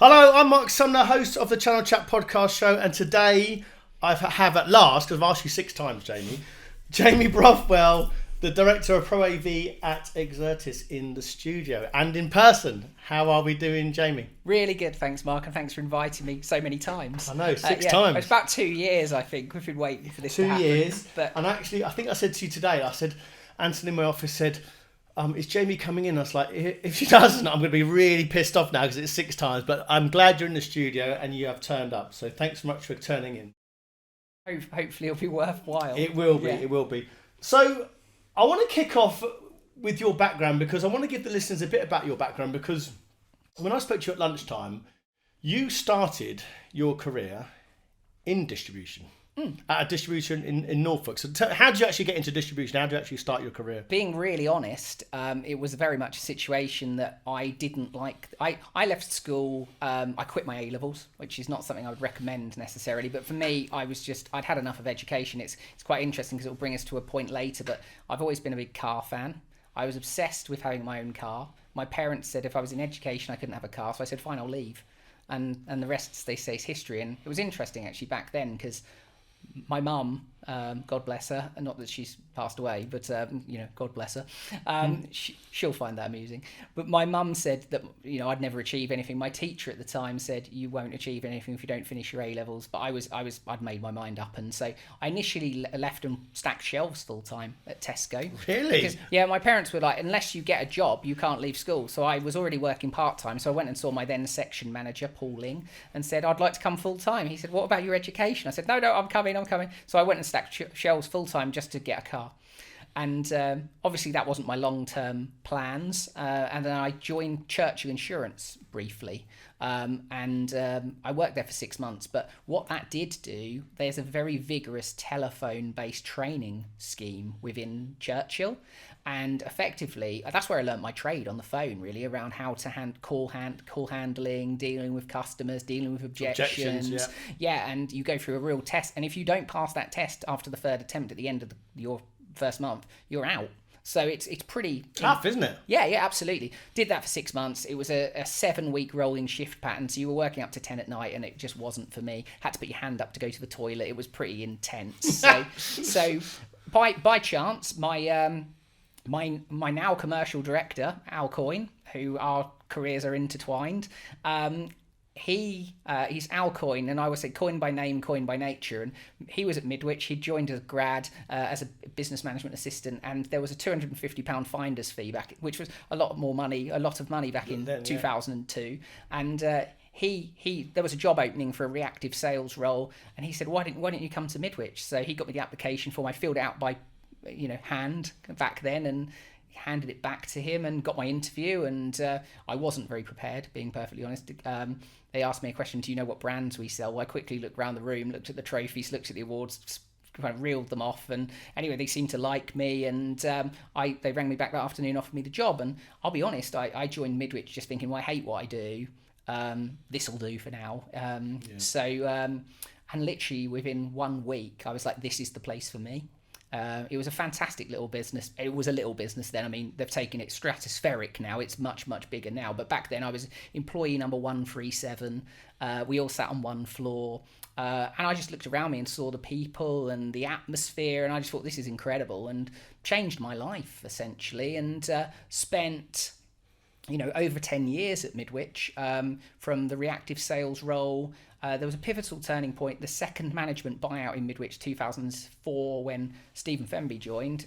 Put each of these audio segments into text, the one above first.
Hello, I'm Mark Sumner, host of the Channel Chat podcast show, and today I have at last, because I've asked you 6 times, Jamie Brothwell, the director of Pro AV at Exertis, in the studio and in person. How are we doing, Jamie? Really good, thanks, Mark, and thanks for inviting me so many times. I know, 6 times. It's about 2 years, I think, we've been waiting for this to happen. 2 years, but... and actually, I think I said to you today, Anthony in my office said, is Jamie coming in? I was like, if she doesn't, I'm going to be really pissed off now because it's 6 times. But I'm glad you're in the studio and you have turned up. So thanks so much for turning in. Hopefully it'll be worthwhile. It will be, It will be. So I want to kick off with your background because I want to give the listeners a bit about your background, because when I spoke to you at lunchtime, you started your career in distribution. At a distribution in Norfolk. So how did you actually get into distribution? How did you actually start your career? Being really honest, it was very much a situation that I didn't like. I left school, I quit my A-levels, which is not something I would recommend necessarily. But for me, I'd had enough of education. It's quite interesting because it will bring us to a point later, but I've always been a big car fan. I was obsessed with having my own car. My parents said if I was in education, I couldn't have a car. So I said, fine, I'll leave. And the rest, they say, is history. And it was interesting actually back then because my mum, God bless her, and not that she's passed away, but God bless her. She'll find that amusing. But my mum said that I'd never achieve anything. My teacher at the time said you won't achieve anything if you don't finish your A-levels. But I'd made my mind up, and so I initially left and stacked shelves full time at Tesco. Really? Because, my parents were like, unless you get a job, you can't leave school. So I was already working part time. So I went and saw my then section manager, Paul Ling, and said I'd like to come full time. He said, what about your education? I said, no, I'm coming. So I went and stacked shelves full time just to get a car. And obviously that wasn't my long-term plans. And then I joined Churchill Insurance briefly. And I worked there for 6 months. But what that did do, there's a very vigorous telephone-based training scheme within Churchill. And effectively, that's where I learnt my trade on the phone, really, around how to call handling, dealing with customers, dealing with objections. Yeah, and you go through a real test. And if you don't pass that test after the 3rd attempt at the end of your first month, you're out. So it's pretty tough, isn't it? Yeah, absolutely. Did that for 6 months. It was a 7-week rolling shift pattern, so you were working up to 10 at night, and it just wasn't for me. Had to put your hand up to go to the toilet. It was pretty intense. So by chance, my now commercial director, Al Coyne, who our careers are intertwined, he's Al Coyne, and I would say Coyne by name, Coyne by nature. And he was at Midwich. He joined as a grad as a business management assistant, and there was a £250 finder's fee back, which was a lot of money back in 2002. And there was a job opening for a reactive sales role, and he said, why didn't you come to Midwich? So he got me the application form. I filled it out by hand back then, and handed it back to him and got my interview. And I wasn't very prepared, being perfectly honest. They asked me a question, do you know what brands we sell? Well, I quickly looked around the room, looked at the trophies, looked at the awards, kind of reeled them off. And anyway, they seemed to like me, and they rang me back that afternoon, offered me the job. And I'll be honest, I joined Midwich just thinking, well, I hate what I do. This will do for now. So, and literally within 1 week, I was like, this is the place for me. It was a fantastic little business. It was a little business then. I mean, they've taken it stratospheric now. It's much, much bigger now. But back then I was employee number 137. We all sat on one floor. And I just looked around me and saw the people and the atmosphere. And I just thought, this is incredible, and changed my life essentially. And spent over 10 years at Midwich, from the reactive sales role. There was a pivotal turning point, the second management buyout in Midwich 2004, when Stephen Fenby joined.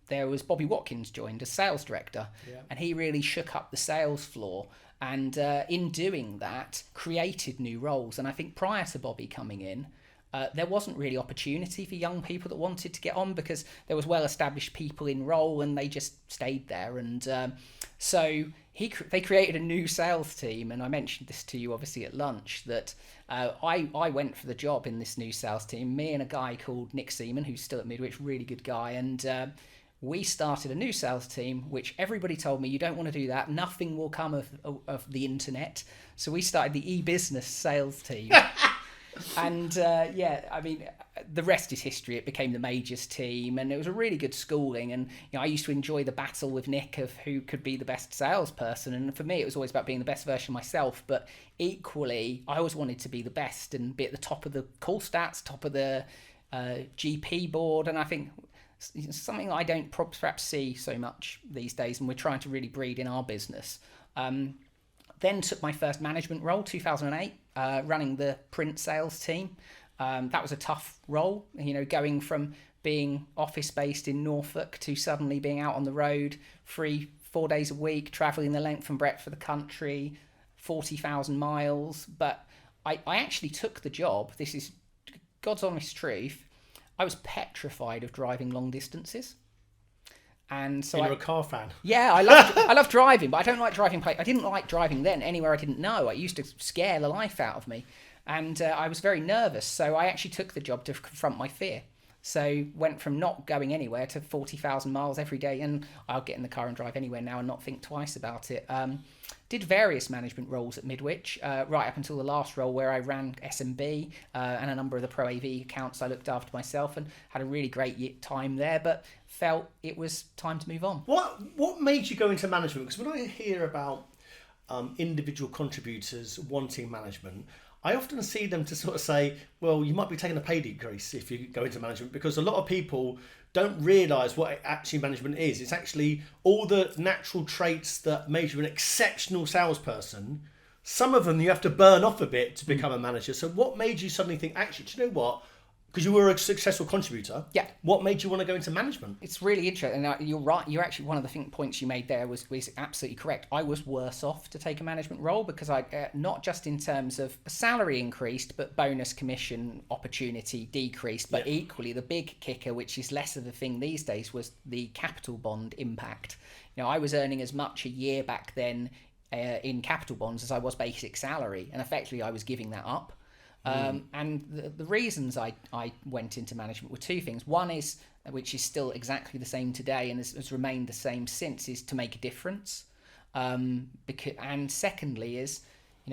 There was Bobby Watkins joined as sales director, and he really shook up the sales floor, and in doing that created new roles. And I think prior to Bobby coming in, there wasn't really opportunity for young people that wanted to get on, because there was well-established people in role and they just stayed there. And so they created a new sales team, and I mentioned this to you obviously at lunch, that I went for the job in this new sales team, me and a guy called Nick Seaman, who's still at Midwich, really good guy, and we started a new sales team, which everybody told me, you don't want to do that, nothing will come of the internet. So we started the e-business sales team. And I mean, the rest is history. It became the majors team, and it was a really good schooling. And I used to enjoy the battle with Nick of who could be the best salesperson. And for me, it was always about being the best version of myself. But equally, I always wanted to be the best and be at the top of the call stats, top of the GP board. And I think something that I don't perhaps see so much these days, and we're trying to really breed in our business. Then took my first management role, 2008, running the print sales team. That was a tough role, going from being office-based in Norfolk to suddenly being out on the road 3-4 days a week, travelling the length and breadth of the country, 40,000 miles. But I actually took the job. This is God's honest truth. I was petrified of driving long distances. And so you're a car fan. Yeah, I love driving, but I don't like driving. I didn't like driving then anywhere I didn't know. It used to scare the life out of me, and I was very nervous. So I actually took the job to confront my fear. So went from not going anywhere to 40,000 miles every day, and I'll get in the car and drive anywhere now and not think twice about it. Did various management roles at Midwich, right up until the last role where I ran SMB and a number of the Pro AV accounts I looked after myself, and had a really great time there, but felt it was time to move on. What made you go into management? Because when I hear about individual contributors wanting management, I often see them to sort of say, well, you might be taking a pay decrease if you go into management, because a lot of people don't realise what actually management is. It's actually all the natural traits that make you an exceptional salesperson. Some of them you have to burn off a bit to become a manager. So what made you suddenly think, actually, do you know what? Because you were a successful contributor. Yeah. What made you want to go into management? It's really interesting. You're right. You're actually, one of the points you made there was absolutely correct. I was worse off to take a management role because I, not just in terms of salary increased, but bonus commission opportunity decreased. But equally, the big kicker, which is less of a thing these days, was the capital bond impact. I was earning as much a year back then in capital bonds as I was basic salary. And effectively, I was giving that up. And the reasons I went into management were two things. One is, which is still exactly the same today and has remained the same since, is to make a difference. And secondly is,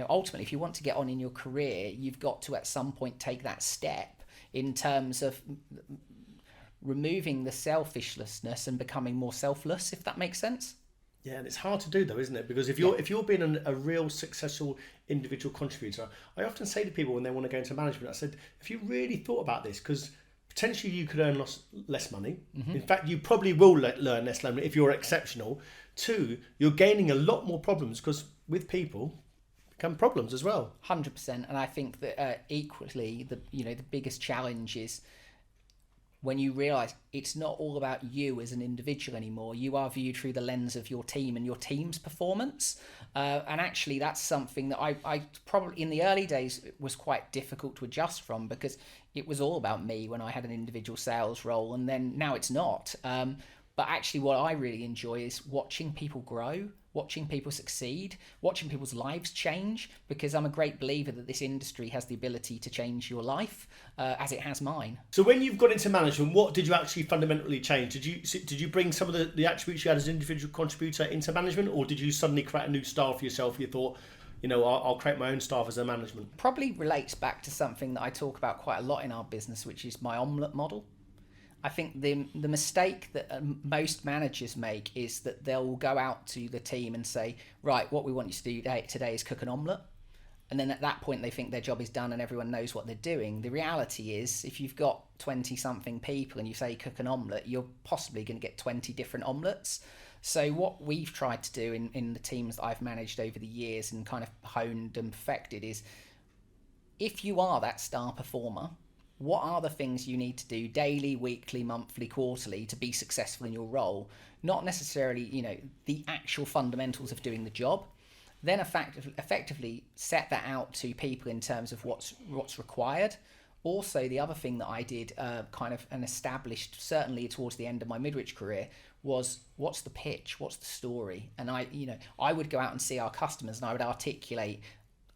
ultimately, if you want to get on in your career, you've got to at some point take that step in terms of removing the selfishness and becoming more selfless, if that makes sense. Yeah, and it's hard to do though, isn't it? Because if you're being a real successful individual contributor, I often say to people when they want to go into management, I said, if you really thought about this, because potentially you could earn less money. Mm-hmm. In fact, you probably will learn less money if you're exceptional. Two, you're gaining a lot more problems, because with people come problems as well. 100%, and I think that equally, the biggest challenge is when you realise it's not all about you as an individual anymore. You are viewed through the lens of your team and your team's performance. And actually, that's something that I probably, in the early days, was quite difficult to adjust from, because it was all about me when I had an individual sales role, and then now it's not. But actually, what I really enjoy is watching people grow, watching people succeed, watching people's lives change, because I'm a great believer that this industry has the ability to change your life, as it has mine. So when you've got into management, what did you actually fundamentally change? Did you bring some of the attributes you had as an individual contributor into management, or did you suddenly create a new style for yourself? You thought, I'll create my own staff as a management. Probably relates back to something that I talk about quite a lot in our business, which is my omelette model. I think the mistake that most managers make is that they'll go out to the team and say, right, what we want you to do today is cook an omelette. And then at that point, they think their job is done and everyone knows what they're doing. The reality is, if you've got 20-something people and you say cook an omelette, you're possibly going to get 20 different omelettes. So what we've tried to do in the teams that I've managed over the years and kind of honed and perfected is, if you are that star performer, what are the things you need to do daily, weekly, monthly, quarterly to be successful in your role? Not necessarily, the actual fundamentals of doing the job. Then effectively set that out to people in terms of what's required. Also, the other thing that I did kind of and established, certainly towards the end of my Midwich career, was what's the pitch, what's the story? And I would go out and see our customers and I would articulate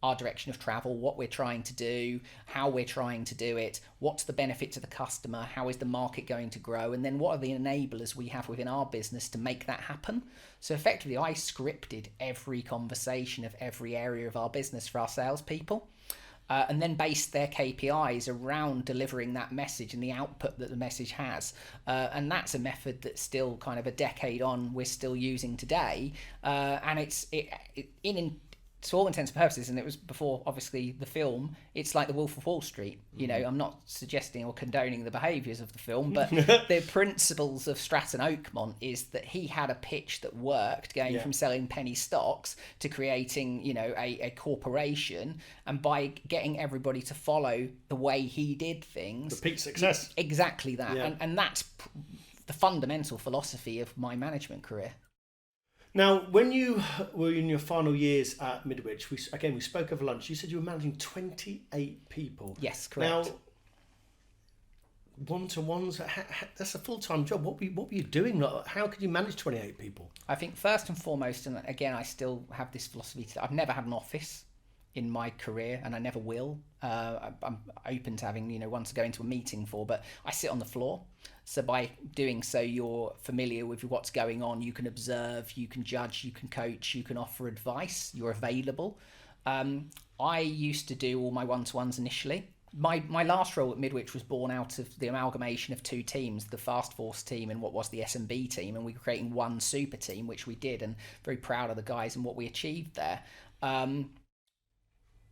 our direction of travel, what we're trying to do, how we're trying to do it, what's the benefit to the customer, how is the market going to grow, and then what are the enablers we have within our business to make that happen. So effectively, I scripted every conversation of every area of our business for our salespeople. and then based their KPIs around delivering that message and the output that the message has. And that's a method that's still kind of a decade on, we're still using today. And to all intents and purposes, and it was before obviously the film, it's like the Wolf of Wall Street. You know, I'm not suggesting or condoning the behaviours of the film, but the principles of Stratton Oakmont is that he had a pitch that worked, going from selling penny stocks to creating, you know, a corporation, and by getting everybody to follow the way he did things, the peak success. Exactly that, and that's the fundamental philosophy of my management career. Now, when you were in your final years at Midwich, we spoke over lunch. You said you were managing 28 people. Yes, correct. Now, one-to-ones, that's a full-time job. What were you doing? How could you manage 28 people? I think first and foremost, and again, I still have this philosophy, I've never had an office in my career, and I never will. I'm open to having, you know, one to go into a meeting for, but I sit on the floor. So by doing so, you're familiar with what's going on. You can observe, you can judge, you can coach, you can offer advice. You're available. I used to do all my one-to-ones initially. My last role at Midwich was born out of the amalgamation of two teams, the Fast Force team and what was the S&B team, and we were creating one super team, which we did, and very proud of the guys and what we achieved there.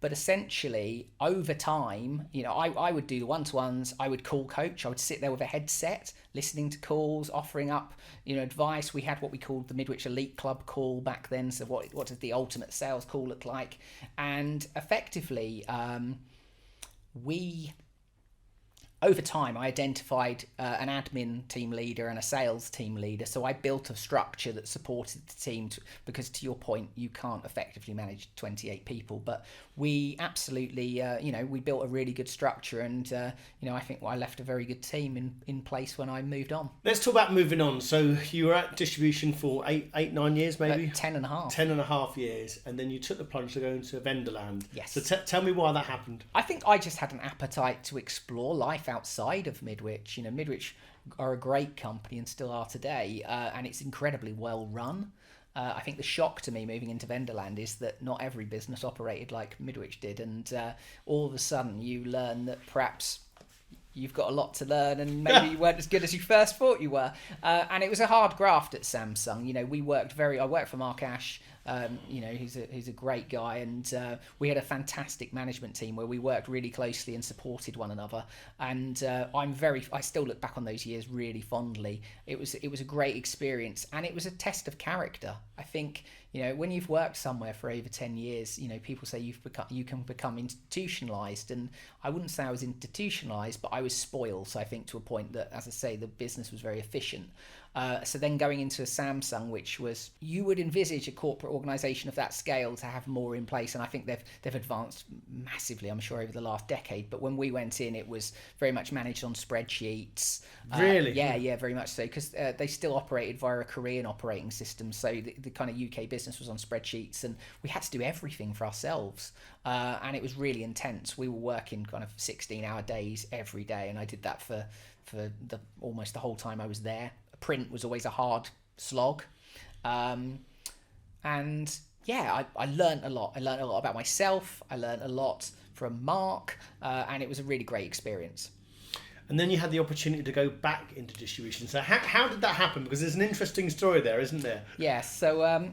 But essentially, over time, you know, I would do the one-to-ones, I would call coach, I would sit there with a headset, listening to calls, offering up, you know, advice. We had what we called the Midwich Elite Club call back then, so what does the ultimate sales call look like? And effectively, over time, I identified an admin team leader and a sales team leader. So I built a structure that supported the team because to your point, you can't effectively manage 28 people. But we absolutely, you know, we built a really good structure, and, you know, I think I left a very good team in place when I moved on. Let's talk about moving on. So you were at distribution for 9 years, maybe? 10 and a half. 10 and a half years. And then you took the plunge to go into Vendorland. Yes. So tell me why that happened. I think I just had an appetite to explore life outside of Midwich. You know, Midwich are a great company and still are today, and it's incredibly well run. I think the shock to me moving into Vendorland is that not every business operated like Midwich did, and all of a sudden you learn that perhaps you've got a lot to learn and maybe you weren't as good as you first thought you were. And it was a hard graft at Samsung. You know, I worked for Mark Ash. You know, he's a great guy, and we had a fantastic management team where we worked really closely and supported one another. And I still look back on those years really fondly. It was a great experience, and it was a test of character. I think, you know, when you've worked somewhere for over 10 years, you know, people say you can become institutionalized, and I wouldn't say I was institutionalized, but I was spoiled. So I think to a point that, as I say, the business was very efficient. So then going into a Samsung, which was, you would envisage a corporate organisation of that scale to have more in place, and I think they've advanced massively, I'm sure, over the last decade. But when we went in, it was very much managed on spreadsheets. Really? Yeah, very much so, because they still operated via a Korean operating system, so the kind of UK business was on spreadsheets, and we had to do everything for ourselves, and it was really intense. We were working kind of 16-hour days every day, and I did that for almost the whole time I was there. Print was always a hard slog, and yeah, I learned a lot. I learned a lot about myself. I learned a lot from Mark, and it was a really great experience. And then you had the opportunity to go back into distribution. So how did that happen? Because there's an interesting story there, isn't there? Yeah. So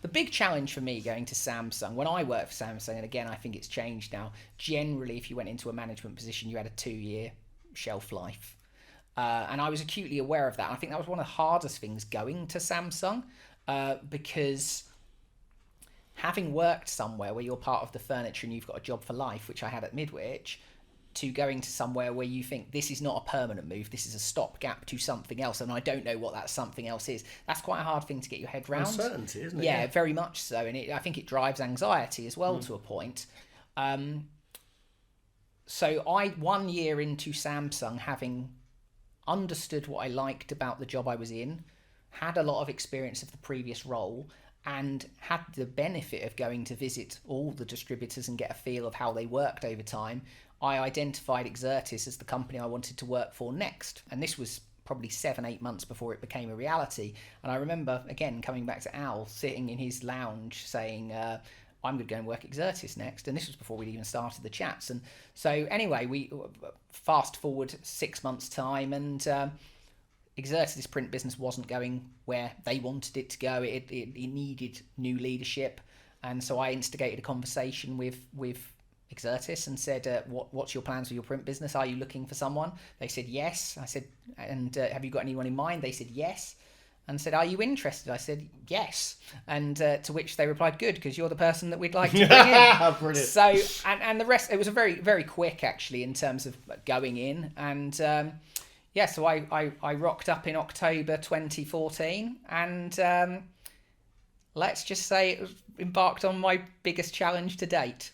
the big challenge for me going to Samsung, when I worked for Samsung, and again I think it's changed now. Generally, if you went into a management position, you had a 2-year shelf life. And I was acutely aware of that. I think that was one of the hardest things going to Samsung, because having worked somewhere where you're part of the furniture and you've got a job for life, which I had at Midwich, to going to somewhere where you think this is not a permanent move, this is a stopgap to something else, and I don't know what that something else is. That's quite a hard thing to get your head around. Uncertainty, isn't it? Yeah, very much so. And I think it drives anxiety as well to a point. So 1 year into Samsung, having understood what I liked about the job I was in, had a lot of experience of the previous role, and had the benefit of going to visit all the distributors and get a feel of how they worked over time, I identified Exertis as the company I wanted to work for next. And this was probably 7-8 months before it became a reality. And I remember, again, coming back to Al, sitting in his lounge saying, I'm going to go and work at Exertis next. And this was before we'd even started the chats. And so anyway, we fast forward 6 months' time, and Exertis' print business wasn't going where they wanted it to go. It needed new leadership. And so I instigated a conversation with Exertis and said, what's your plans for your print business? Are you looking for someone? They said yes. I said, and have you got anyone in mind? They said yes. And said, are you interested? I said yes. And to which they replied, good, because you're the person that we'd like to bring in. Brilliant. So, and the rest, it was a very, very quick actually in terms of going in. And so I rocked up in October 2014, and let's just say it was embarked on my biggest challenge to date.